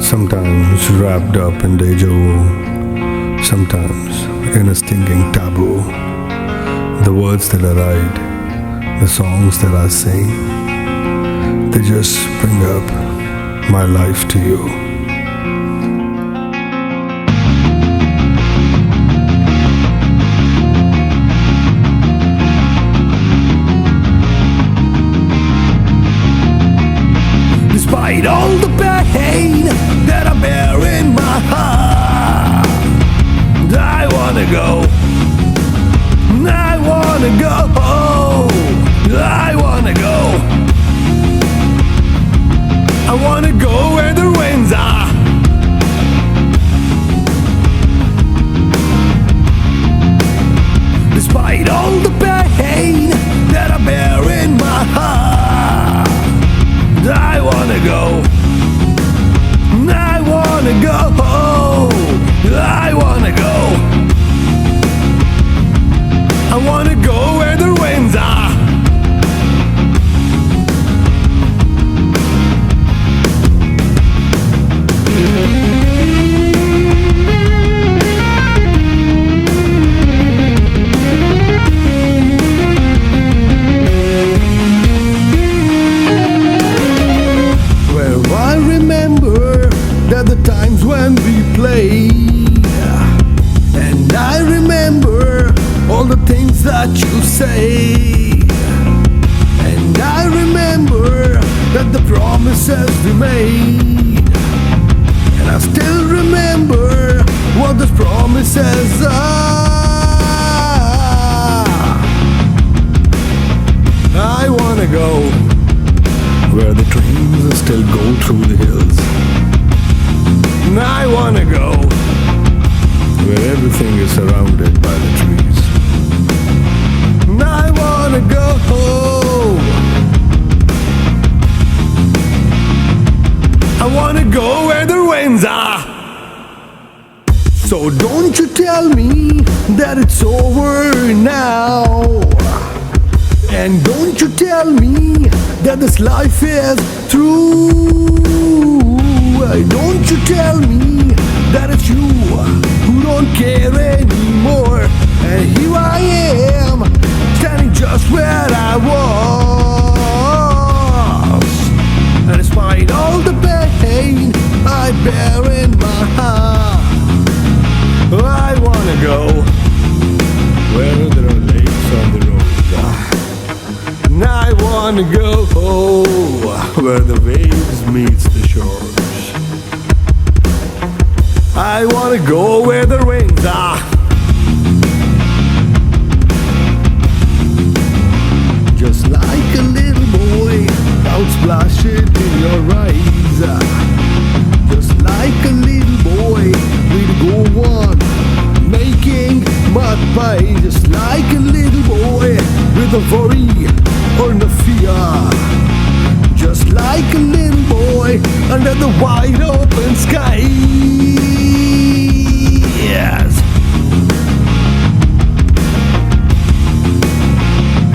Sometimes wrapped up in deja vu, sometimes in a stinking taboo. The words that I write, the songs that I sing, they just bring up my life to you. Despite all the pain that I bear in my heart, I wanna go, I wanna go, I wanna go, I wanna go where the winds are. Despite all the pain that I bear in my heart, I wanna go, I wanna go, I wanna go, I wanna go where the winds are. The times when we played, and I remember all the things that you say, and I remember that the promises we made, and I still remember what those promises are. I wanna go where the trains still go through the hills. I wanna go where everything is surrounded by the trees. I wanna go, I wanna go where the winds are. So don't you tell me that it's over now, and don't you tell me that this life is through. Don't you tell me that it's you who don't care anymore. And here I am, standing just where I was. And despite all the pain I bear in my heart, I wanna go where there are lakes on the road. And I wanna go where the waves meets the shore. I wanna go where the winds are. Just like a little boy, I'll splash it in your eyes. Just like a little boy, we'll go on making mud pie. Just like a little boy with a worry or no fear. Just like a little boy under the wide open sky. Yes.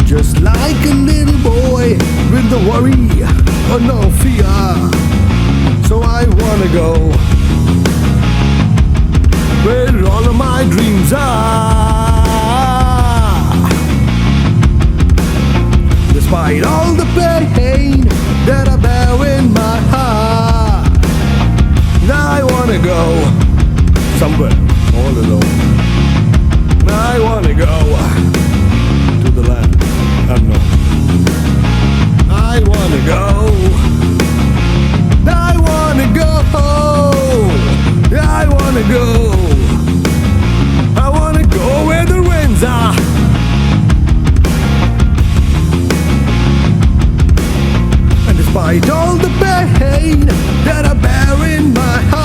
Just like a little boy with the worry or no fear. So I wanna go where all of my dreams are. Despite all the pain that I bear in my heart, I wanna go somewhere all alone. I wanna go to the land unknown. I wanna go, I wanna go, I wanna go, I wanna go where the winds are. And despite all the pain that I bear in my heart,